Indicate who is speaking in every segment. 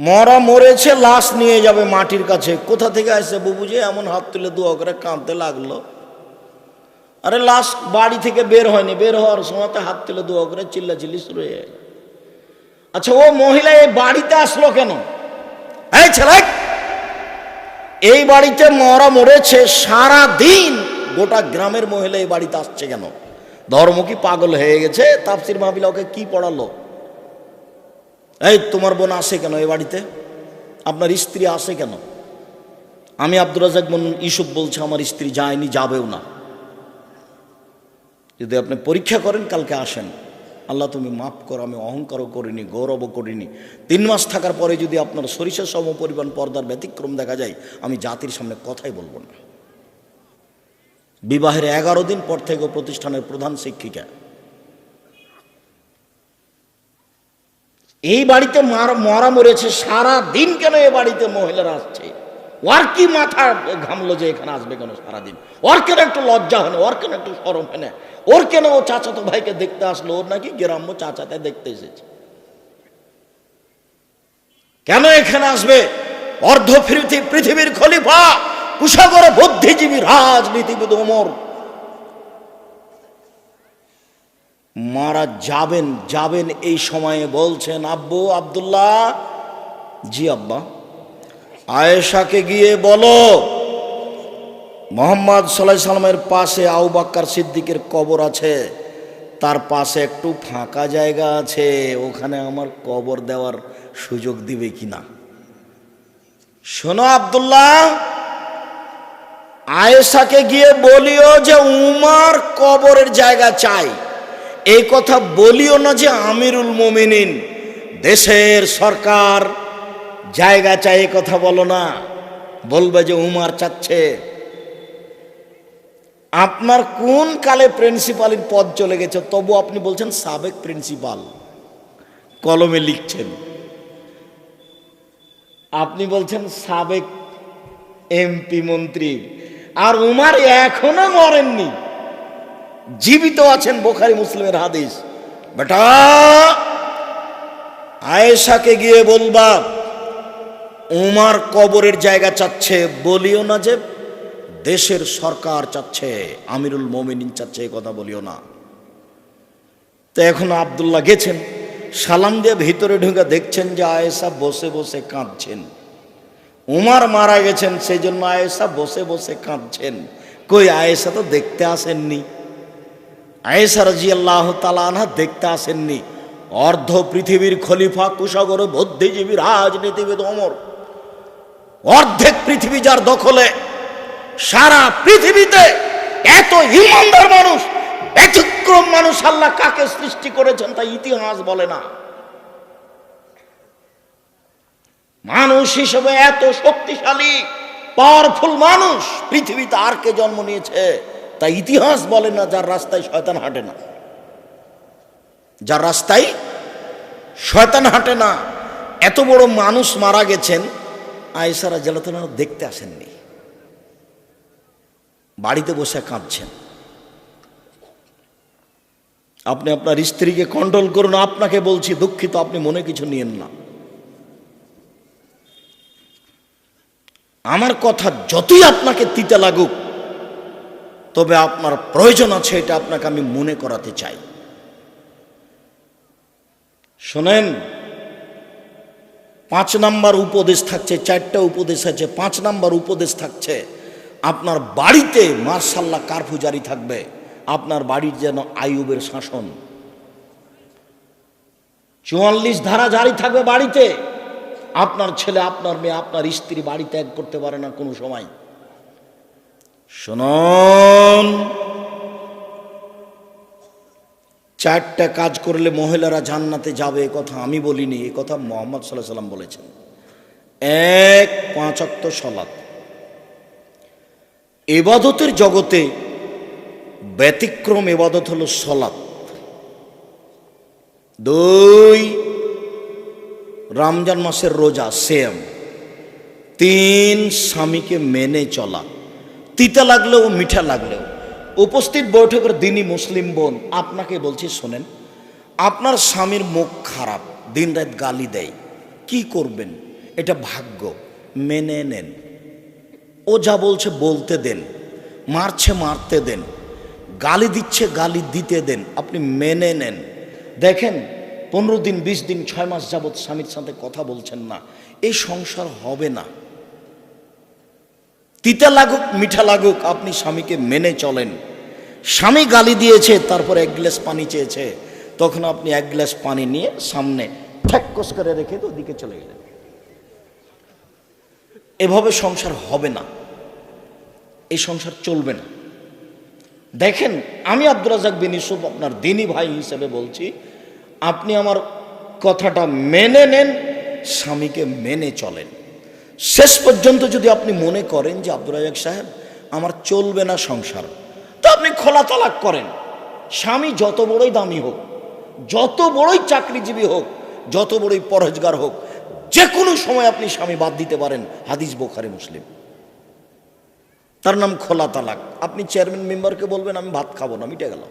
Speaker 1: মরা মরেছে, লাশ নিয়ে যাবে মাটির কাছে। কোথা থেকে আসছে বুবুজি? এমন হাত তুলে দোয়া করে কাঁদতে লাগলো। আরে লাশ বাড়ি থেকে বের হয়নি, বের হওয়ার সময় হাত তুলে দোয়া করে চিল্লাচিল্লি শুরু হয়ে গেল। আচ্ছা, ও মহিলা এই বাড়িতে আসলো কেন? এই ছেলে, এই বাড়িতে মরা মরেছে, সারা দিন গোটা গ্রামের মহিলা এই বাড়িতে আসছে কেন? ধর্ম কি পাগল হয়ে গেছে? তাফসির মাহফিলে ওকে কি পড়ালো? এই তোমার বোন আসে কেন এই বাড়িতে? আপনার স্ত্রী আসে কেন? আমি আব্দুর রাজ্জাক ইউসুফ বলছি, আমার স্ত্রী যায়নি, যাবেও না। যদি আপনি পরীক্ষা করেন কালকে আসেন। আল্লাহ তুমি মাফ করো, আমি অহংকারও করিনি, গৌরবও করিনি। 3 মাস থাকার পরে যদি আপনার সরিষা সম পরিমাণ পর্দার ব্যতিক্রম দেখা যায়, আমি জাতির সামনে কথাই বলবো না। বিবাহের 11 দিন পর থেকে প্রতিষ্ঠানের প্রধান শিক্ষিকা। এই বাড়িতে মরা মরেছে, সারা দিন কেন এ বাড়িতে মহিলারা আসছে? ওর কি মাথা ঘামলো যে এখানে আসবে কেন সারাদিন? ওর কেন একটু লজ্জা হয় না? ওর কেন একটু শরম হয় না? ওর কেন ও চাচাতো ভাইকে দেখতে আসলো? ওর নাকি গ্রাম্য চাচাতে দেখতে এসেছে, কেন এখানে আসবে? অর্ধ পৃথিবীর খলিফা, কুশাগর বুদ্ধিজীবী, রাজনীতিবিদ ওমর মারা যাবেন এই সময়ে বলছেন, আব্বু আব্দুল্লাহ, জি আব্বা, আয়েশাকে গিয়ে বলো মোহাম্মদ সাল্লাল্লাহু আলাইহি সাল্লামের পাশে আবু বকর সিদ্দিকের কবর আছে, তার পাশে একটু ফাঁকা জায়গা আছে, ওখানে আমার কবর দেওয়ার সুযোগ দিবে কিনা। শোনো আব্দুল্লাহ, আয়েশাকে গিয়ে বলিও যে উমর কবরের জায়গা চাই। এই কথা বলিও না যে আমিরুল মুমিনিন, দেশের সরকার জায়গা চাই, এই কথা বলো না। বলবে যে উমর চাচ্ছে। আপনার কোন কালে প্রিন্সিপালের পদ চলে গেছে, তবু আপনি বলছেন সাবেক প্রিন্সিপাল, কলমে লিখছেন। আপনি বলছেন সাবেক এমপি মন্ত্রী, আর উমর এখনো মরেননি, জীবিত আছেন। বুখারী মুসলিমের হাদিস। বেটা, আয়েশাকে গিয়ে বলবা উমর কবরের জায়গা চাচ্ছে, বলিও না যে দেশের সরকার চাচ্ছে, আমিরুল মুমিনিন চাচ্ছে, এই কথা বলিও না। তো এখন আব্দুল্লাহ গেছেন, সালাম দিয়ে ভিতরে ঢুকে দেখছেন যে আয়েশা বসে বসে কাঁদছেন। উমর মারা গেছেন, সেই জন্য আয়েশা বসে বসে কাঁদছেন। কই, আয়েশা তো দেখতে আসেননি। আয়েশা রাদিয়াল্লাহু তাআলা আনহা দেখতে আসেননি। অর্ধ পৃথিবীর খলিফা, কুশাগর বুদ্ধিজীবী, রাজনীতিবিদ ওমর, অর্ধেক পৃথিবী যার দখলে, সারা পৃথিবীতে এত ঈমানদার মানুষ, ব্যতিক্রম মানুষ আল্লাহ কাকে সৃষ্টি করেছেন তা ইতিহাস বলে না। মানুষ হিসেবে এত শক্তিশালী পাওয়ারফুল মানুষ পৃথিবীতে আর কে জন্ম নিয়েছে তা ইতিহাস বলে না। যার রাস্তায় শয়তান হাঁটে না, যার রাস্তায় শয়তান হাঁটে না, এত বড় মানুষ মারা গেছেন, আয়েশা রাদিয়াল্লাহু তাআলা দেখতে আসেননি, বাড়িতে বসে কাঁদছেন। আপনি আপনার স্ত্রীকে কন্ট্রোল করুন। আপনাকে বলছি, দুঃখিত, আপনি মনে কিছু নিয়েন না। আমার কথা যতই আপনাকে তিতে লাগুক, তবে আপনার প্রয়োজন আছে, এটা আপনাকে আমি মনে করাতে চাই। শোনেন, 5 নাম্বার উপদেশ থাকছে, 4টা উপদেশ আছে। 5 নাম্বার উপদেশ থাকছে, আপনার বাড়িতে মাশাআল্লাহ কারফিউ জারি থাকবে। আপনার বাড়ির যেন আইয়ুবের শাসন, 44 ধারা জারি থাকবে বাড়িতে। আপনার ছেলে, আপনার মেয়ে, আপনার স্ত্রী বাড়ি ত্যাগ করতে পারে না কোনো সময়। শুনুন, 4টা কাজ করলে মহিলারা জান্নাতে যাবে, এ কথা আমি বলিনি, এ কথা মুহাম্মদ সাল্লাল্লাহু আলাইহি সাল্লাম বলেছেন। 1, 5 ওয়াক্ত সালাত। ইবাদতের জগতে ব্যতিক্রম ইবাদত হলো সালাত। 2, রমজান মাসের রোজা, সেম। 3, স্বামীকে মেনে চলা, তিতা লাগলেও মিঠা লাগলেও। উপস্থিত বৈঠকের দিনই মুসলিম বোন, আপনাকে বলছি শোনেন, আপনার স্বামীর মুখ খারাপ, দিন রাত গালি দেয়, কি করবেন? এটা ভাগ্য, মেনে নেন। ও যা বলছে বলতে দেন, মারছে মারতে দেন, গালি দিচ্ছে গালি দিতে দেন, আপনি মেনে নেন। দেখেন 15 দিন 20 দিন 6 মাস যাবৎ স্বামীর সাথে কথা বলছেন না, এই সংসার হবে না। তিতা লাগুক মিঠা লাগুক, আপনি স্বামীকে মেনে চলেন। স্বামী গালি দিয়েছে, তারপর 1 গ্লাস পানি চেয়েছে, তখন আপনি 1 গ্লাস পানি নিয়ে সামনে ঠ্যাক্কস করে রেখে তো ওদিকে চলে গেলেন। এভাবে সংসার হবে না, এই সংসার চলবে না। দেখেন, আমি আব্দুর রাজ্জাক বিন ইউসুফ আপনার দিনী ভাই হিসেবে বলছি, আপনি আমার কথাটা মেনে নেন, স্বামীকে মেনে চলেন। শেষ পর্যন্ত যদি আপনি মনে করেন যে আব্দুর রাজ্জাক সাহেব আমার চলবে না সংসার, তো আপনি খোলা তালাক করেন। স্বামী যত বড়ই দামি হোক, যত বড়ই চাকরিজীবী হোক, যত বড়ই পরহেজগার হোক, যে কোনো সময় আপনি স্বামী বাদ দিতে পারেন। হাদিস বুখারী মুসলিম, তার নাম খোলা তালাক। আপনি চেয়ারম্যান মেম্বারকে বলবেন আমি ভাত খাবো না, মিটে গেল,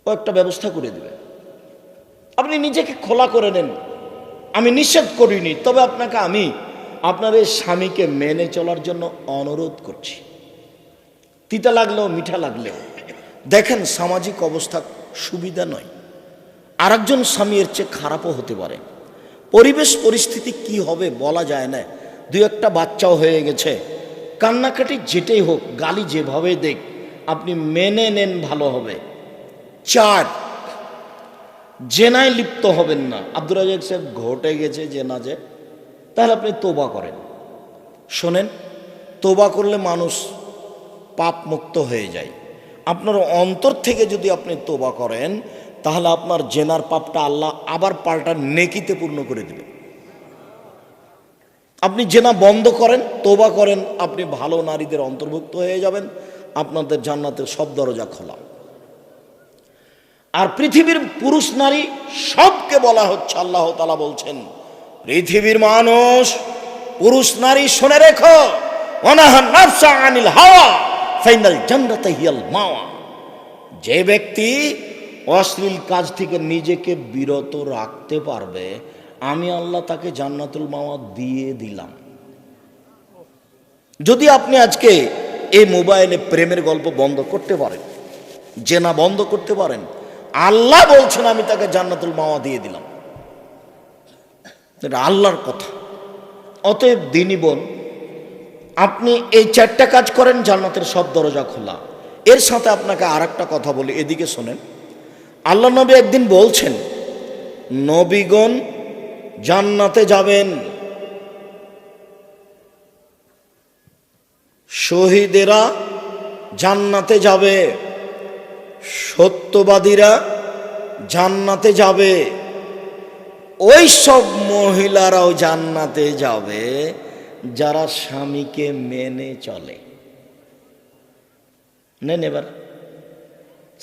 Speaker 1: ও একটা ব্যবস্থা করে দিবে। আপনি নিজেকে খোলা করে নেন। আমি নিষেধ করিনি, তবে আপনাকে আমি আপনার এই স্বামীকে মেনে চলার জন্য অনুরোধ করছি, তিতা লাগলেও মিঠা লাগলেও। দেখেন, সামাজিক অবস্থা সুবিধা নয়, আরেকজন স্বামী এর চেয়ে খারাপও হতে পারে। পরিবেশ পরিস্থিতি কি হবে বলা যায় না। 2-1টা বাচ্চাও হয়ে গেছে, কান্নাকাটি যেটাই হোক, গালি যেভাবে দেখ, আপনি মেনে নেন, ভালো হবে। 4, জেনায় লিপ্ত হবেন না। আব্দুর রাজ্জাক সাহেব ঘটে গেছে জেনা, যে তাহলে আপনি তোবা করেন। শোনেন, তোবা করলে মানুষ পাপ মুক্ত হয়ে যায়। আপনার অন্তর থেকে যদি আপনি তোবা করেন, তাহলে আপনার জেনার পাপটা আল্লাহ আবার পাল্টা নেকিতে পূর্ণ করে দেবে। আপনি জেনা বন্ধ করেন, তোবা করেন, আপনি ভালো নারীদের অন্তর্ভুক্ত হয়ে যাবেন, আপনাদের জান্নাতের সব দরজা খোলা। আর পৃথিবীর পুরুষ নারী সবকে বলা হচ্ছে, আল্লাহ তাআলা বলছেন, পৃথিবীর মানুষ পুরুষ নারী শুনে রেখো, ওয়ানাহান নাফসা আনিল হাওয়া ফাইনাল জান্নাতা হিয়াল মাওয়া। যে ব্যক্তি অশ্লীল কাজ থেকে নিজেকে বিরত রাখতে পারবে, আমি আল্লাহ তাকে জান্নাতুল মাওয়া দিয়ে দিলাম। যদি আপনি আজকে এই মোবাইলে প্রেমের গল্প বন্ধ করতে পারেন, জেনা বন্ধ করতে পারেন, আল্লাহ বলছেন আমি তাকে জান্নাতুল মাওয়া দিয়ে দিলাম। এটা আল্লাহর কথা। অতএব দিনী বোন, আপনি এই 4টা কাজ করেন, জান্নাতের সব দরজা খোলা। এর সাথে আপনাকে আরেকটা কথা বলি, এদিকে শোনেন। আল্লাহ নবী একদিন বলছেন, নবীগণ জান্নাতে যাবেন, শহীদেরা জান্নাতে যাবে, সত্যবাদীরা জান্নাতে যাবে, ওই সব মহিলারাও জান্নাতে যাবে যারা স্বামীকে মেনে চলে। নেন, এবার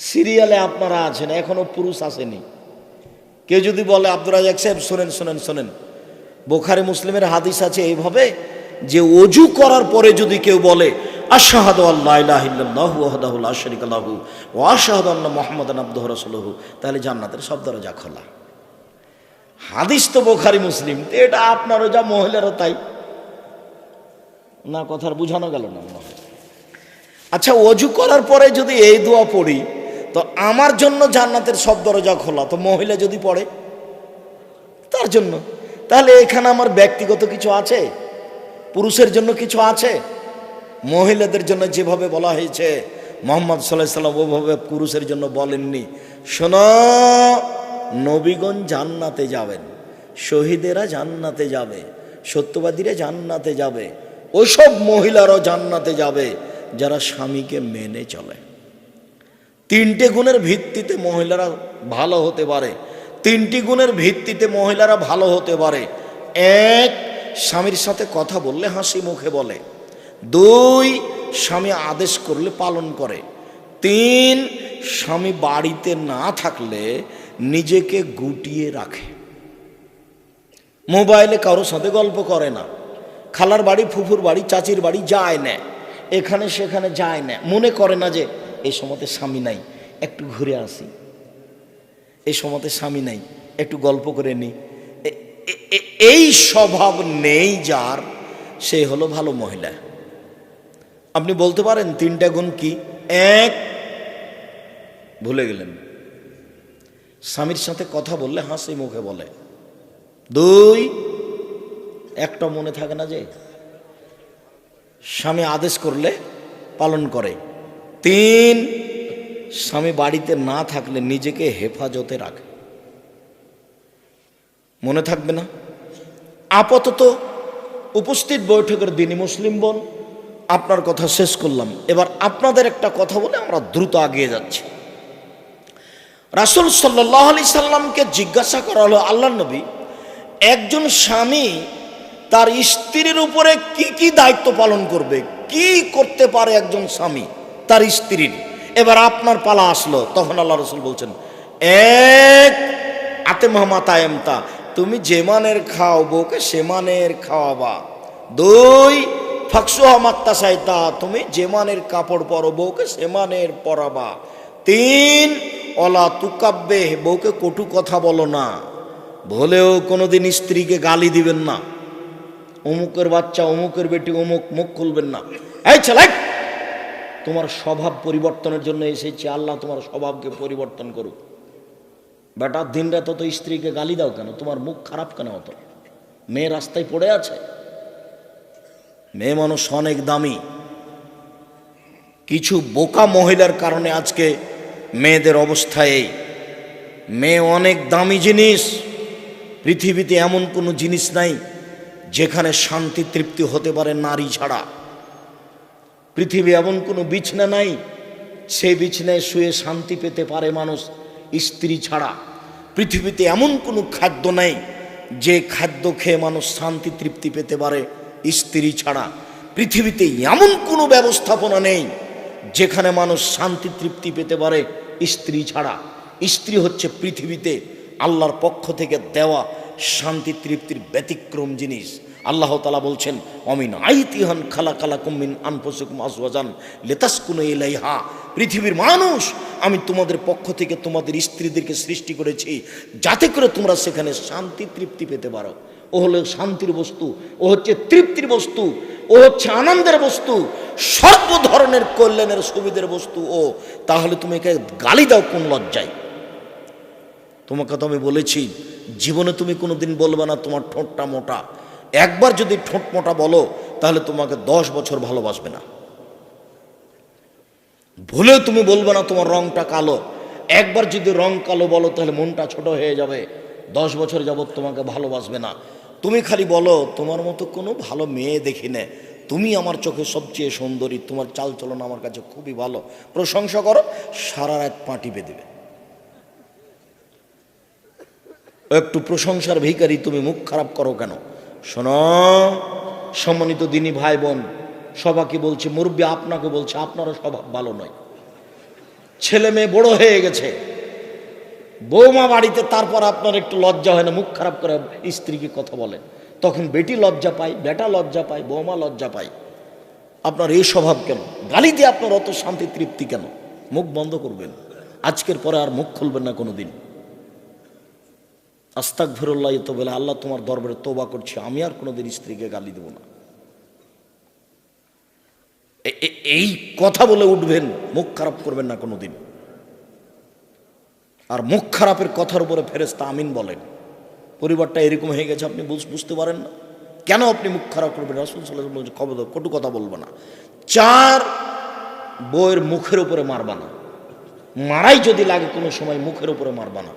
Speaker 1: সিরিয়ালে আপনারা আছেন, এখনো পুরুষ আসেনি। কেউ যদি বলে আব্দুর রাজ্জাক সাহেব শোনেন শোনেন শোনেন, বুখারী মুসলিমের হাদিস আছে এইভাবে যে ওযু করার পরে যদি কেউ বলে আশহাদু আল্লা ইলাহা ইল্লাল্লাহু ওয়াহদাহু লা শারীকা লাহু ওয়া আশহাদু আন্না মুহাম্মাদান আবদুহু ওয়া রাসূলুহু, তাহলে জান্নাতের সব দরজা খোলা। হাদিস তো বুখারী মুসলিম, এটা আপনারও যা মহিলারও তাই না। কথার বুঝানো গেল না? আচ্ছা, ওযু করার পরে যদি এই দোয়া পড়ি, তো আমার জন্য জান্নাতের সব দরজা খোলা, তো মহিলা যদি পড়ে তার জন্য, তাহলে এখানে আমার ব্যক্তিগত কিছু আছে? পুরুষের জন্য কিছু আছে? মহিলাদের জন্য যেভাবে বলা হয়েছে মুহাম্মদ সাল্লাল্লাহু আলাইহি সাল্লাম ওভাবে পুরুষের জন্য বলেননি। শোনো, নবীগণ জান্নাতে যাবেন, শহীদেরা জান্নাতে যাবে, সত্যবাদীরা জান্নাতে যাবে, ওইসব মহিলারাও জান্নাতে যাবে যারা স্বামীকে মেনে চলে। 3টে গুণের ভিত্তিতে মহিলারা ভালো হতে পারে। 3টি গুণের ভিত্তিতে মহিলারা ভালো হতে পারে। 1, স্বামীর সাথে কথা বললে হাসি মুখে বলে। 2, স্বামী আদেশ করলে পালন করে। 3, স্বামী বাড়িতে না থাকলে নিজেকে গুটিয়ে রাখে, মোবাইলে কারোর সাথে গল্প করে না, খালার বাড়ি ফুফুর বাড়ি চাচির বাড়ি যায় না, এখানে সেখানে যায় না, মনে করে না যে এই সময়তে স্বামী নাই, একটু ঘুরে আসি, এই সময়তে স্বামী নাই, একটু গল্প করে নি। এই স্বভাব নেই যার, সে হলো ভালো মহিলা। আপনি বলতে পারেন 3টা গুণ কি? এক, ভুলে গেলেন, স্বামীর সাথে কথা বললে হাসি মুখে বলে। 2, একটা মনে থাকে না যে স্বামী আদেশ করলে পালন করে। 3, স্বামী বাড়িতে না থাকলে নিজেকে হেফাজতে রাখে। মনে থাকবে না? আপাতত উপস্থিত বৈঠকের দিনই মুসলিম বোন, আপনার কথা শেষ করলাম। এবার আপনাদের একটা কথা বলে আমরা দ্রুত এগিয়ে যাচ্ছি। রাসূল সাল্লাল্লাহু আলাইহি সাল্লামকে জিজ্ঞাসা করা হলো, আল্লাহর নবী, একজন স্বামী তার স্ত্রীর উপরে কি কি দায়িত্ব পালন করবে, কি করতে পারে একজন স্বামী তার স্ত্রীর? এবার আপনার পালা আসলো। তখন আল্লাহ রাসূল বলছেন, 1, আতেমা তায়েমতা, তুমি যে মানের খাও বউকে সে মানের খাওয়াবা। 2, ফাকসুহা মাত্তাসাইতা, তুমি যে মানের কাপড় পরো বউকে সে মানের পরাবা। 3, অলা তুকাব্বে, বউকে কটু কথা বলো না, ভুলেও কোনোদিন স্ত্রীকে গালি দিবেন না। অমুকের বাচ্চা, অমুকের বেটি, অমুক, মুখ খুলবেন না। এই ছেলে, তোমার স্বভাব পরিবর্তনের জন্য এসেছি, আল্লাহ তোমার স্বভাবকে পরিবর্তন করুক। বেটা দিন রাত তো স্ত্রীকে গালি দাও কেন? তোমার মুখ খারাপ কেন হতো? মেয়ে রাস্তায় পড়ে আছে। মেয়ে মানুষ অনেক দামি। কিছু বোকা মহিলার কারণে আজকে মেয়েদের অবস্থা এই। মেয়ে অনেক দামি জিনিস। পৃথিবীতে এমন কোনো জিনিস নাই যেখানে শান্তি তৃপ্তি হতে পারে নারী ছাড়া। পৃথিবী এমন কোনো বিছনা নাই সেই বিছনায় শুয়ে শান্তি পেতে পারে মানুষ স্ত্রী ছাড়া। পৃথিবীতে এমন কোনো খাদ্য নেই যে খাদ্য খেয়ে মানুষ শান্তি তৃপ্তি পেতে পারে স্ত্রী ছাড়া। পৃথিবীতে এমন কোনো ব্যবস্থাপনা নেই যেখানে মানুষ শান্তি তৃপ্তি পেতে পারে স্ত্রী ছাড়া। স্ত্রী হচ্ছে পৃথিবীতে আল্লাহর পক্ষ থেকে দেওয়া শান্তি তৃপ্তির ব্যতিক্রম জিনিস। আল্লাহ তাআলা বলছেন, অমিন আইতিহান খালাকালাকুম মিন আনফুসিকুম আজওয়াজান লিতাসকুনু ইলাইহা, পৃথিবীর মানুষ, আমি তোমাদের পক্ষ থেকে তোমাদের স্ত্রীদেরকে সৃষ্টি করেছি যাতে করে তোমরা সেখানে শান্তি তৃপ্তি পেতে পারো। ও হলো শান্তির বস্তু, ও হচ্ছে তৃপ্তির বস্তু, ও হচ্ছে আনন্দের বস্তু, সর্ব ধরনের কল্যাণের সুবিধার বস্তু ও। তাহলে তুমি একে গালি দাও কোন লজ্জায়? তোমাকে তো আমি বলেছি জীবনে তুমি কোনোদিন বলবে না তোমার ঠোঁটটা মোটা। একবার যদি ঠোঁট মোটা বলো তাহলে তোমাকে 10 বছর ভালোবাসবে না। ভুলেও তুমি বলবে না তোমার রংটা কালো। একবার যদি রং কালো বলো তাহলে মনটা ছোট হয়ে যাবে, 10 বছর যাবত তোমাকে ভালোবাসবে না। তুমি খালি বলো তোমার মতো কোনো ভালো মেয়ে দেখি না, তুমি আমার চোখে সবচেয়ে সুন্দরী, তোমার চালচলন আমার কাছে খুবই ভালো, প্রশংসা করো, সারা রাত পা টিপে দেবে। একটু প্রশংসার ভিখারি, তুমি মুখ খারাপ করো কেন? শোনো সম্মানিত দিনী ভাই বোন, সবাইকে বলছে, মুরব্বী আপনাকে বলছে, আপনারও স্বভাব ভালো নয়। ছেলে মেয়ে বড় হয়ে গেছে, বৌমা বাড়িতে, তারপর আপনার একটু লজ্জা হয় না মুখ খারাপ করে স্ত্রীকে কথা বলেন? তখন বেটি লজ্জা পায়, বেটা লজ্জা পায়, বৌমা লজ্জা পায়। আপনার এই স্বভাব কেন? গালি দিয়ে আপনার অত শান্তি তৃপ্তি কেন? মুখ বন্ধ করবেন, আজকের পরে আর মুখ খুলবেন না কোনোদিন। আস্তাগফিরুল্লাহ তো বলে, আল্লাহ তোমার দরবারে তওবা করছি, আমি আর কোনোদিন স্ত্রীকে গালি দেব না। এই কথা বলে উঠবেন, মুখ খারাপ করবেন না কোনোদিন। আর মুখ খারাপের কথার উপরে ফেরেশতা আমিন বলেন। পরিবারটা এরকম হয়ে গেছে, আপনি বুঝতে পারেন না কেন আপনি মুখ খারাপ করবেন? রাসূল সাল্লাল্লাহু আলাইহি ওয়াসাল্লাম খবরদার কটু কথা বলবে না। 4, বউয়ের মুখের উপরে মারবা না, মারাই যদি লাগে কোনো সময় মুখের উপরে মারবা না।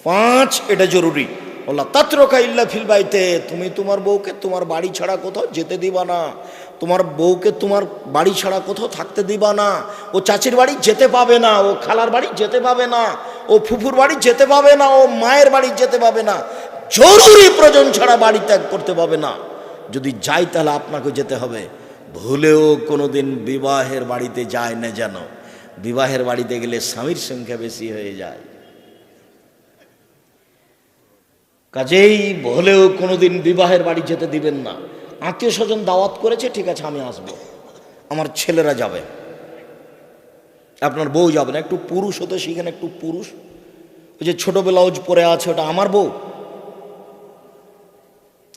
Speaker 1: 5, এটা জরুরি, আল্লাহ তাতরকা ইল্লা ফিল বাইতে, তুমি তোমার বউকে তোমার বাড়ি ছাড়া কোথাও যেতে দিবা না। তোমার বউকে তোমার বাড়ি ছাড়া কোথাও থাকতে দিবা না। ও চাচির বাড়ি যেতে পাবে না, ও খালার বাড়ি যেতে পাবে না, ও ফুফুর বাড়ি যেতে পাবে না, ও মায়ের বাড়ি যেতে পাবে না, জরুরি প্রয়োজন ছাড়া বাড়ি ত্যাগ করতে পাবে না। যদি যাই তাহলে আপনাকে যেতে হবে। ভুলেও কোনোদিন বিবাহের বাড়িতে যায় না যেন, বিবাহের বাড়িতে গেলে স্বামীর সংখ্যা বেশি হয়ে যায়। কাজেই ভুলেও কোনোদিন বিবাহের বাড়ি যেতে দিবেন না। আত্মীয় স্বজন দাওয়াত করেছে, ঠিক আছে আমি আসবো, আমার ছেলেরা যাবে, আপনার বউ যাবে না। একটু পুরুষ হতে শিখেন, একটু পুরুষ। ওই যে ছোট ব্লাউজ পরে আছে ওটা আমার বউ,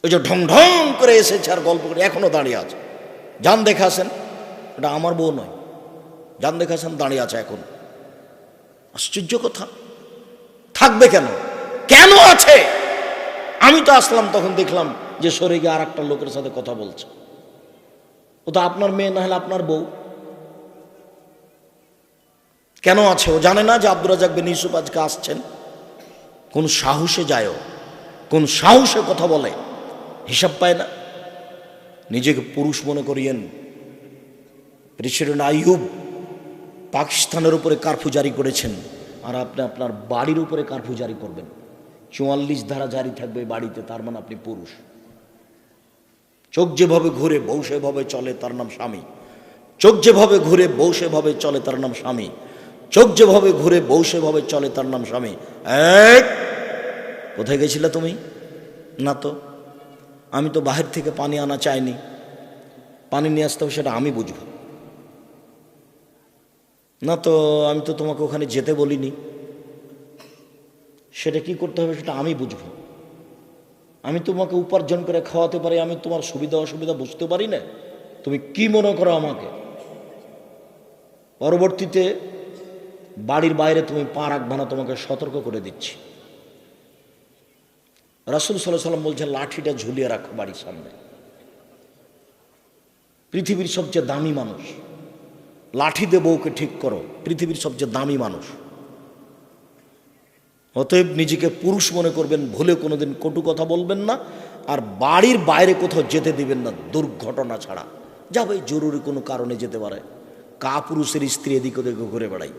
Speaker 1: ওই যে ঢং ঢং করে এসেছে আর গল্প করে এখনো দাঁড়িয়ে আছে। যান দেখাছেন, এটা আমার বউ নয়, যান দেখাছেন দাঁড়িয়ে আছে এখন। আশ্চর্য কথা, থাকবে কেন? কেন আছে? আমি তো আসলাম তখন দেখলাম যে সরে গিয়ে আর একটা লোকের সাথে কথা বলছে। ও তো আপনার মেয়ে, না হলে আপনার বউ। কেন আছে? ও জানে না যে আব্দুর রাজ্জাক বিন ইউসুফ আজকে আসছেন? কোন সাহসে যায়, কোন সাহসে কথা বলে, হিসাব পায় না। নিজেকে পুরুষ মনে করিয়েন। প্রেসিডেন্ট আইয়ুব পাকিস্তানের উপরে কারফিউ জারি করেছেন, আর আপনি আপনার বাড়ির উপরে কারফিউ জারি করবেন। 44 ধারা জারি থাকবে বাড়িতে, তার মানে আপনি পুরুষ। চোখ যেভাবে ঘুরে বউ সেভাবে চলে, তার নাম স্বামী। চোখ যেভাবে ঘুরে বউ সেভাবে চলে, তার নাম স্বামী। চোখ যেভাবে ঘুরে বউ সেভাবে চলে, তার নাম স্বামী। কোথায় গেছিলে তুমি? না তো, আমি তো বাহির থেকে পানি আনা চাইনি, পানি নিয়ে আসতে হবে সেটা আমি বুঝবো। না তো, আমি তো তোমাকে ওখানে যেতে বলিনি, সেটা কি করতে হবে সেটা আমি বুঝবো। আমি তোমাকে উপার্জন করে খাওয়াতে পারি, আমি তোমার সুবিধা অসুবিধা বুঝতে পারি না, তুমি কি মনে করো আমাকে? পরবর্তীতে বাড়ির বাইরে তুমি পা রাখবে না, তোমাকে সতর্ক করে দিচ্ছি। রাসূল সাল্লাল্লাহু আলাইহি ওয়াসাল্লাম বলছেন, লাঠিটা ঝুলিয়ে রাখো বাড়ির সামনে। পৃথিবীর সবচেয়ে দামি মানুষ, লাঠি দিয়ে বউকে ঠিক করো, পৃথিবীর সবচেয়ে দামি মানুষ। অতএব নিজেকে পুরুষ মনে করবেন, ভুলে কোনোদিন কটু কথা বলবেন না, আর বাড়ির বাইরে কোথাও যেতে দিবেন না দুর্ঘটনা ছাড়া। যাবে জরুরি কোনো কারণে যেতে পারে। কা পুরুষের স্ত্রী এদিক ওদিকে ঘুরে বেড়াই,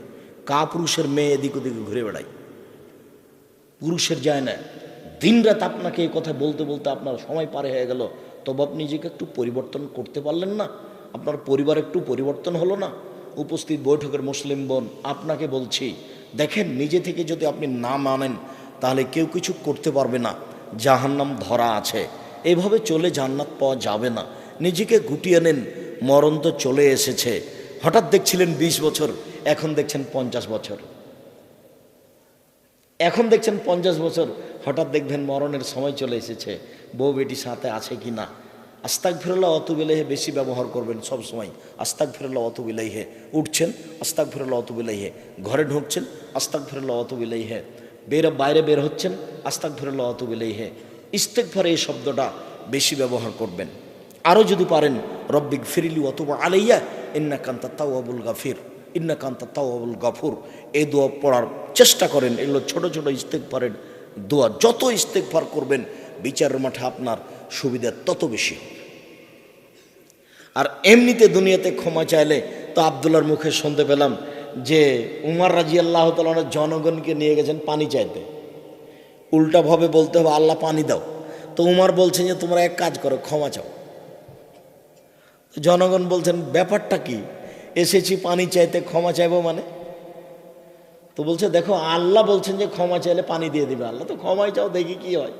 Speaker 1: কা পুরুষের মেয়ে এদিক ওদিকে ঘুরে বেড়াই, পুরুষের যায় না। দিনরাত আপনাকে এই কথা বলতে বলতে আপনার সময় পার হয়ে গেল, তবে আপনি নিজেকে একটু পরিবর্তন করতে পারলেন না? আপনার পরিবার একটু পরিবর্তন হলো না? উপস্থিত বৈঠকের মুসলিম বোন, আপনাকে বলছি, দেখেন নিজে থেকে যদি আপনি না মানেন তাহলে কেউ কিছু করতে পারবে না। জাহান্নাম ধরা আছে, এইভাবে চলে জান্নাত পাওয়া যাবে না। নিজেকে গুটিয়ে নেন, মরণ তো চলে এসেছে। হঠাৎ দেখছিলেন 20 বছর, এখন দেখছেন 50 বছর। এখন দেখছেন 50 বছর, হঠাৎ দেখবেন মরণের সময় চলে এসেছে। বউ বেটি সাথে আছে কি না? আস্তাগফিরুল্লাহ ওয়াতুবু ইলাইহি বেশি ব্যবহার করবেন সব সময়। আস্তাগফিরুল্লাহ ওয়াতুবু ইলাইহি। উঠছেন, আস্তাগফিরুল্লাহ ওয়াতুবু ইলাইহি। ঘরে ঢুকছেন, আস্তাগফিরুল্লাহ ওয়াতুবু ইলাইহি। বাইরে বের হচ্ছেন, আস্তাগফিরুল্লাহ ওয়াতুবু ইলাইহি। ইস্তেগফার এই শব্দটা বেশি ব্যবহার করবেন। আরও যদি পারেন, রব্বিক ফিরলি ওয়াতুব আলাইয়া ইন্নাকা আনতাত তাওয়াবুল গাফির, ইন্নাকা আনতাত তাওয়াবুল গাফুর, এই দোয়া পড়ার চেষ্টা করেন। এগুলো ছোট ছোট ইস্তেগফারের দোয়া। যত ইস্তেগফার করবেন বিচারের মাঠে আপনার সুবিধা তত বেশি হবে। আর এমনিতে দুনিয়াতে ক্ষমা চাইলে তো আব্দুল্লাহর মুখে শুনতে পেলাম যে উমর রাদিয়াল্লাহু তাআলা জনগণকে নিয়ে গেছেন পানি চাইতে। উল্টাভাবে বলতে হবে আল্লাহ পানি দাও। তো উমর বলছেন যে তোমরা এক কাজ করো, ক্ষমা চাও। জনগণ বলছেন ব্যাপারটা কি? এসেছি পানি চাইতে, ক্ষমা চাইবো মানে? তো বলছে দেখো আল্লাহ বলছেন যে ক্ষমা চাইলে পানি দিয়ে দিবে। আল্লাহ তো ক্ষমাই চাও, দেখি কি হয়।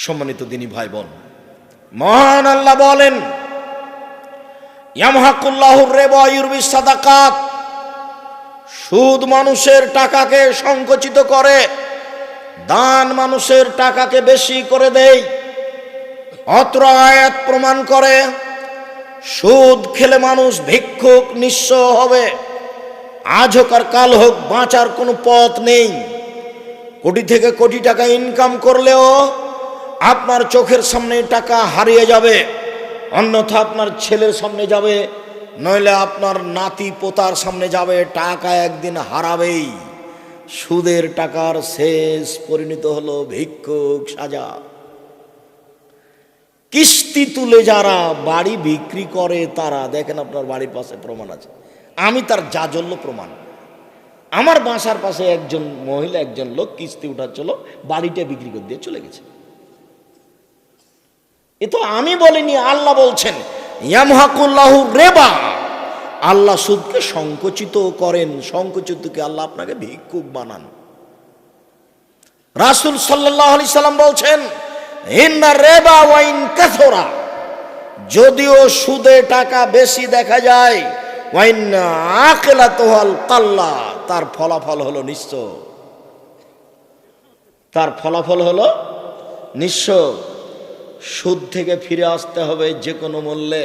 Speaker 1: সম্মানিত দিনী ভাই বোন, মহান আল্লাহ বলেন, ইয়ামহাকুল্লাহুর রিবা ওয়া ইউরবিস সাদাকাত, সুদ মানুষের টাকাকে সংকুচিত করে, দান মানুষের টাকাকে বেশি করে দেয়। অত্র আয়াত প্রমাণ করে সুদ খেলে মানুষ ভিক্ষুক নিঃস্ব হবে। আজ হোক আর কাল হোক, বাঁচার কোনো পথ নেই। কোটি থেকে কোটি টাকা ইনকাম করলেও আপনার চোখের সামনে টাকা হারিয়ে যাবে, অন্যথা আপনার ছেলের সামনে যাবে, নইলে আপনার নাতি পোতার সামনে যাবে। টাকা একদিন হারাবেই। সুদের টাকার শেষ পরিণত হলো ভিক্ষুক সাজা। কিস্তি তুলে যারা বাড়ি বিক্রি করে তারা, দেখেন আপনার বাড়ির পাশে প্রমাণ আছে, আমি তার জাজল্য প্রমাণ। আমার বাসার পাশে একজন মহিলা, একজন লোক কিস্তি উঠাচ্ছিল, বাড়িটা বিক্রি করে দিয়ে চলে গেছে। এ তো আমি বলিনি, আল্লাহ বলছেন ইয়ামহাকুল্লাহু রিবা, আল্লাহ সুদকে সংকুচিত করেন। সংকুচিতকে আল্লাহ আপনাকে ভিক্ষুক বানান। রাসূল সাল্লাল্লাহু আলাইহি সাল্লাম বলছেন ইন্না রিবা ওয়া ইন কাসরা, যদিও সুদে টাকা বেশি দেখা যায়, ওয়া ইন্না আকিলাতুল কাল্লা, তার ফলাফল হলো নিঃস্ব। তার ফলাফল হলো নিঃস্ব। সুদ থেকে ফিরে আসতে হবে যে কোনো মূল্যে।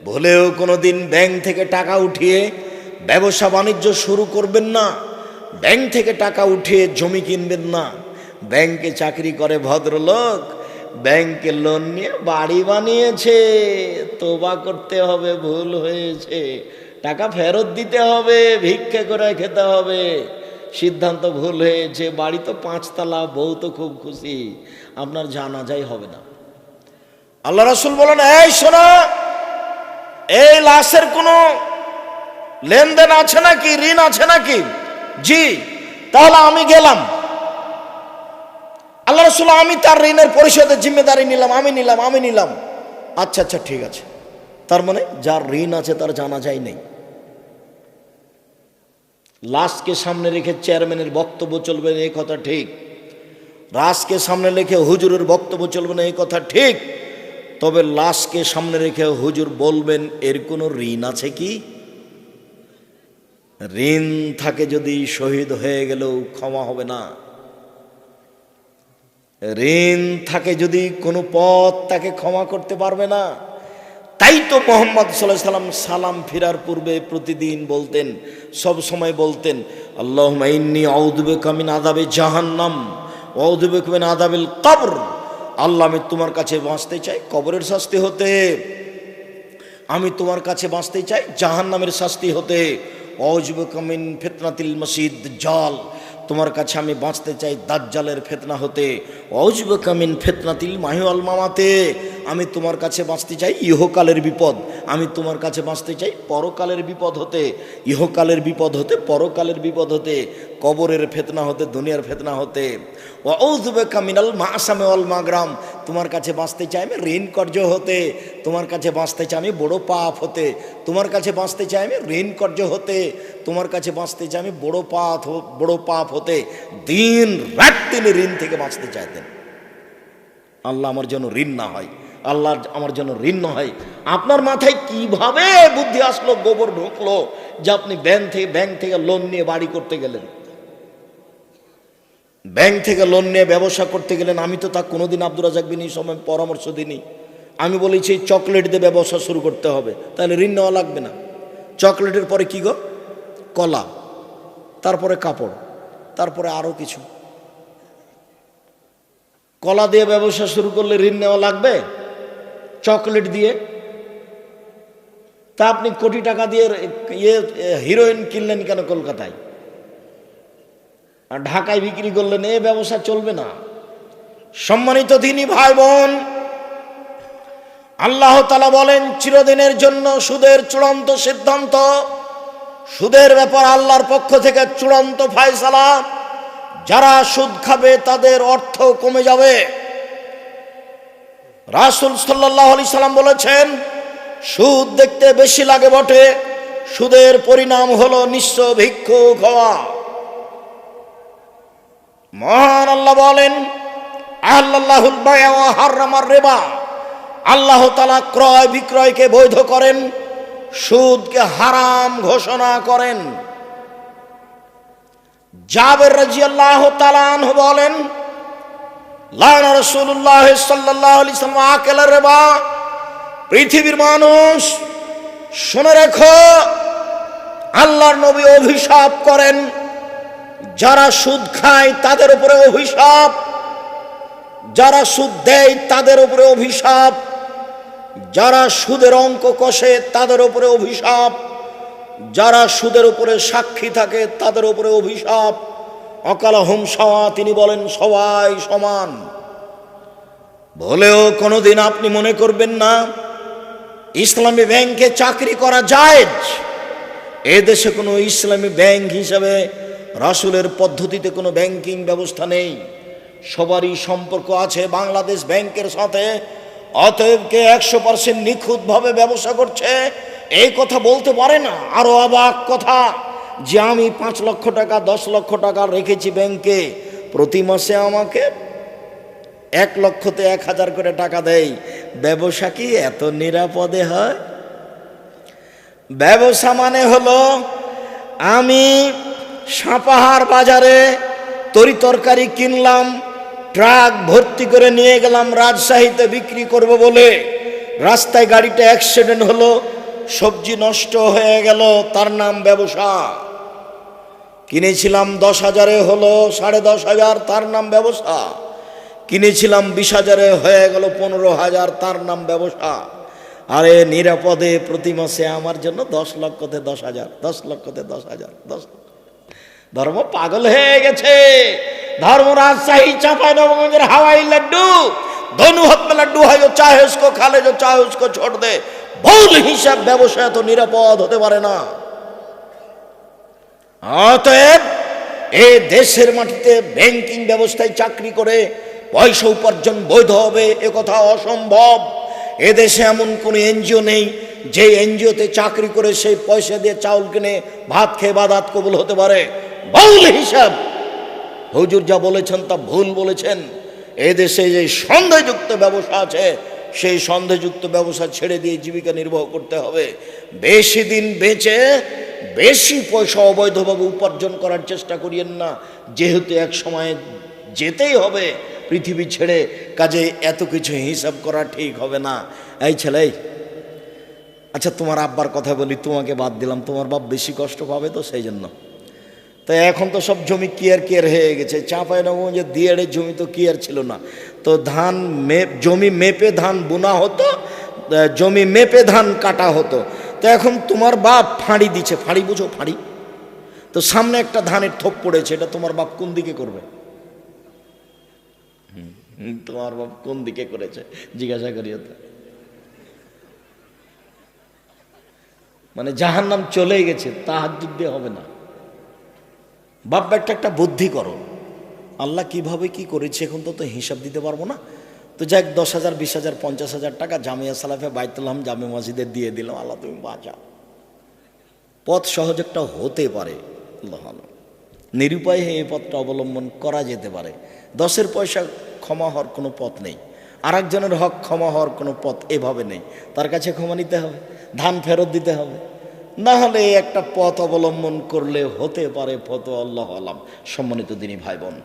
Speaker 1: ভুলেও কোনো দিন ব্যাংক থেকে টাকা উঠিয়ে ব্যবসা বাণিজ্য শুরু করবেন না। ব্যাংক থেকে টাকা উঠিয়ে জমি কিনবেন না। ব্যাংকে চাকরি করে ভদ্রলোক, ব্যাংকে লোন নিয়ে বাড়ি বানিয়েছে, তোবা করতে হবে, ভুল হয়েছে, টাকা ফেরত দিতে হবে, ভিক্ষে করে খেতে হবে, সিদ্ধান্ত ভুল হয়েছে, বাড়ি তো 5 তলা, বউ তো খুব খুশি, আপনার জানাজাই হবে না। আল্লাহ রাসূল বলেন, এই শোনো, এই লাশের কোনো লেনদেন আছে নাকি, ঋণ আছে নাকি? জি। তাহলে আমি গেলাম। আল্লাহ রাসূল, আমি তার ঋণের পরিশোধের জিম্মেদারি নিলাম, আমি নিলাম। আচ্ছা আচ্ছা, ঠিক আছে। তার মানে যার ঋণ আছে তার জানাজাই নেই। লাশকে সামনে রেখে চেয়ারম্যানের বক্তব্য চলবে না, এই কথা ঠিক। লাশকে সামনে রেখে হুজুরের বক্তব্য চলবে না, এই কথা ঠিক। তবে লাশকে সামনে রেখে হুজুর বলবেন এর কোনো ঋণ আছে কি? ঋণ থাকে যদি শহীদ হয়ে গেলেও ক্ষমা হবে না। ঋণ থাকে যদি কোনো পথ তাকে ক্ষমা করতে পারবে না। তাই তো মুহাম্মদ সাল্লাল্লাহু আলাইহি সাল্লাম সালাম ফিরার পূর্বে প্রতিদিন বলতেন, সব সময় বলতেন, আল্লাহুম্মা ইন্নী আউযু বিকা মিন আযাবি জাহান্নাম ওয়া আউযু বিকা মিন আযাবিল কবর। আল্লাহ, আমি তোমার কাছে বাঁচতে চাই কবরের শাস্তি হতে, আমি তোমার কাছে বাঁচতে চাই জাহান্নামের শাস্তি হতে। আউযু বিকা মিন ফিতনাতিল মাসিদ দাজ্জাল, তোমার কাছে আমি বাঁচতে চাই দাজ্জালের ফিতনা হতে। আউযু বিকা মিন ফিতনাতিল মাহি ওয়াল মামাতে, আমি তোমার কাছে বাঁচতে চাই ইহকালের বিপদ, আমি তোমার কাছে বাঁচতে চাই পরকালের বিপদ হতে। ইহকালের বিপদ হতে, পরকালের বিপদ হতে, কবরের ফিতনা হতে, দুনিয়ার ফিতনা হতে। ওয়া আউযু বিকা মিনাল মাসামি ওয়াল মাগরাম, তোমার কাছে বাঁচতে চাই আমি ঋণ কর্য হতে, তোমার কাছে বাঁচতে চাই আমি বড় পাপ হতে, তোমার কাছে বাঁচতে চাই আমি ঋণ কর্য হতে, তোমার কাছে বাঁচতে চাই আমি বড় পাপ হতে। দিন রাত তিনি ঋণ থেকে বাঁচতে চাইতেন। আল্লাহ আমার জন্য ঋণ না হয়, আল্লাহ আমার জন্য ঋণ না হয়। আপনার মাথায় কিভাবে বুদ্ধি আসলো, গোবর ঢুকলো যে আপনি ব্যাংক থেকে লোন নিয়ে বাড়ি করতে গেলেন, ব্যাংক থেকে লোন নিয়ে ব্যবসা করতে গেলেন? আমি তো তা কোনোদিন আব্দুর রাজ্জাক বিন সময় পরামর্শ দিইনি। আমি বলেছি চকলেট দিয়ে ব্যবসা শুরু করতে হবে, তাহলে ঋণ নেওয়া লাগবে না। চকলেটের পরে কি গো? কলা, তারপরে কাপড়, তারপরে আরো কিছু। কলা দিয়ে ব্যবসা শুরু করলে ঋণ নেওয়া লাগবে? চকলেট দিয়ে? তা আপনি কোটি টাকা দিয়ে হিরোইন কিনলেন কেন কলকাতায়, আর ঢাকায় বিক্রি করলেন? এ ব্যবসা চলবে না। সম্মানিত দিনী ভাই বোন, আল্লাহ তাআলা বলেন চিরদিনের জন্য সুদের চূড়ান্ত সিদ্ধান্ত, সুদের ব্যাপার আল্লাহর পক্ষ থেকে চূড়ান্ত ফয়সালা। যারা সুদ খাবে তাদের অর্থ কমে যাবে। রাসূল সাল্লাল্লাহু আলাইহি সাল্লাম বলেছেন, সুদ দেখতে বেশি লাগে বটে, সুদের পরিণাম হলো নিঃস্ব ভিক্ষুক হওয়া। মহান আল্লাহ বলেন, আল্লাহুল বাই'a ওয়া হারামার রিবা, আল্লাহ তাআলা ক্রয় বিক্রয়কে বৈধ করেন, সুদকে হারাম ঘোষণা করেন। জাবের রাদিয়াল্লাহু তাআলা আনহু বলেন, লানা রাসূলুল্লাহ সাল্লাল্লাহু আলাইহি ওয়াসাল্লাম আকাল রিবা। পৃথিবীর মানুষ শুনে রেখো, আল্লাহর নবী অভিশাপ করেন যারা সুদ খায় তাদের উপরে অভিশাপ, যারা সুদ দেয় তাদের উপরে অভিশাপ, যারা সুদের অঙ্ক কষে তাদের উপরে অভিশাপ, যারা সুদের উপরে সাক্ষী থাকে তাদের উপরে অভিশাপ। অকালাহুম সাওয়া, তিনি বলেন সবাই সমান। বলেও কোনোদিন আপনি মনে করবেন না ইসলামী ব্যাংকে চাকরি করা জায়েজ। এদেশে কোনো ইসলামী ব্যাংক হিসাবে রাসূলের পদ্ধতিতে কোনো ব্যাংকিং ব্যবস্থা নেই। সবারই সম্পর্ক আছে বাংলাদেশ ব্যাংকের সাথে। অতএব কে 100% নিখুঁতভাবে ব্যবসা করছে এই কথা বলতে পারে না। আরো অবাক কথা যে আমি 5 লক্ষ টাকা 10 লক্ষ টাকা রেখেছি ব্যাংকে, প্রতি মাসে আমাকে 1 লক্ষতে 1000 করে টাকা দেয়। ব্যবসা কি এত নিরাপদে হয়? ব্যবসা মানে হলো আমি সাপাহার বাজারে তরি তরকারি কিনলাম, ট্রাক ভর্তি করে নিয়ে গেলাম রাজশাহীতে বিক্রি করব বলে। রাস্তায় গাড়িটা অ্যাক্সিডেন্ট হলো, সবজি নষ্ট হয়ে গেল, তার নাম ব্যবসা। কিনেছিলাম 10,000-এ, হলো 10,500, তার নাম ব্যবসা। কিনেছিলাম 20,000-এ, হয়ে গেল 15,000, তার নাম ব্যবসা। আরে নিরাপদে প্রতি মাসে আমার জন্য 10 লক্ষতে 10,000, 10 লক্ষতে 10,000, 10 লক্ষ। ধর্ম পাগল হয়ে গেছে। धर्म राजशाही चांपाइनबाबगंज हवाई लड्डू, दोनों हाथ में लड्डू है, जो चाहे उसको खा ले, जो चाहे उसको छोड़ दे। ভুল হিসাব ব্যবসায় তো নিরাপদ হতে পারে না। অতএব এই দেশের মাটিতে ব্যাংকিং ব্যবস্থায় চাকরি করে পয়সা উপার্জন বৈধ হবে, এ কথা অসম্ভব। এদেশে এমন কোন এনজিও নেই যে এনজিওতে চাকরি করে সেই পয়সা দিয়ে চাউল কিনে ভাত খেয়ে বাদাত কবুল হতে পারে। ভুল হিসাব। হুজুর যা বলেছেন তা ভুল বলেছেন। এদেশে যে সন্দেহযুক্ত ব্যবসা আছে, সেই সন্দেহযুক্ত ব্যবসা ছেড়ে দিয়ে জীবিকা নির্বাহ করতে হবে। বেশি দিন বেঁচে বেশি পয়সা অবৈধভাবে উপার্জন করার চেষ্টা করিয়েন না, যেহেতু এক সময় যেতেই হবে পৃথিবী ছেড়ে। কাজে এত কিছু হিসাব করা ঠিক হবে না। এই ছেলে, আচ্ছা তোমার আব্বার কথা বলি, তোমাকে বাদ দিলাম, তোমার বাপ বেশি কষ্ট পাবে তো সেই জন্য। তো এখন তো সব জমি কিয়ার হয়ে গেছে। চাঁপাইনবাবগঞ্জে দিয়াড়ের জমি তো কিয়ার ছিল না, তো ধান জমি মেপে ধান বোনা হতো, জমি মেপে ধান কাটা হতো। তো এখন তোমার বাপ ফাঁড়ি দিচ্ছে, ফাঁড়ি বুঝো, ফাঁড়ি। তো সামনে একটা ধানের থোপ পড়েছে, এটা তোমার বাপ কোন দিকে করবে? তোমার বাপ কোন দিকে করেছে জিজ্ঞাসা করিও তো। মানে জাহান্নাম চলে গেছে, তাহাজ্জুদ দিয়ে হবে না। বাপ একটা বুদ্ধি করো, আল্লাহ কিভাবে কি করেছে এখন তো হিসাব দিতে পারবো না। তো যাক 10,000, 20,000, 50,000 টাকা জামিয়া সালাফে বাইতুল হাম জামে মসজিদে দিয়ে দিলাম, আল্লাহ তুমি বাঁচাও। পথ সহজ একটা হতে পারে, আল্লাহ নিরুপায় এই পথটা অবলম্বন করা যেতে পারে। 10-এর পয়সা ক্ষমা হওয়ার কোনো পথ নেই, আর একজনের হক ক্ষমা হওয়ার কোনো পথ এভাবে নেই। তার কাছে ক্ষমা নিতে হবে, ধান ফেরত দিতে হবে, না হলে একটা পথ অবলম্বন করলে হতে পারে ফতো। আল্লাহ আলাম। সম্মানিত দিনী ভাই বোন,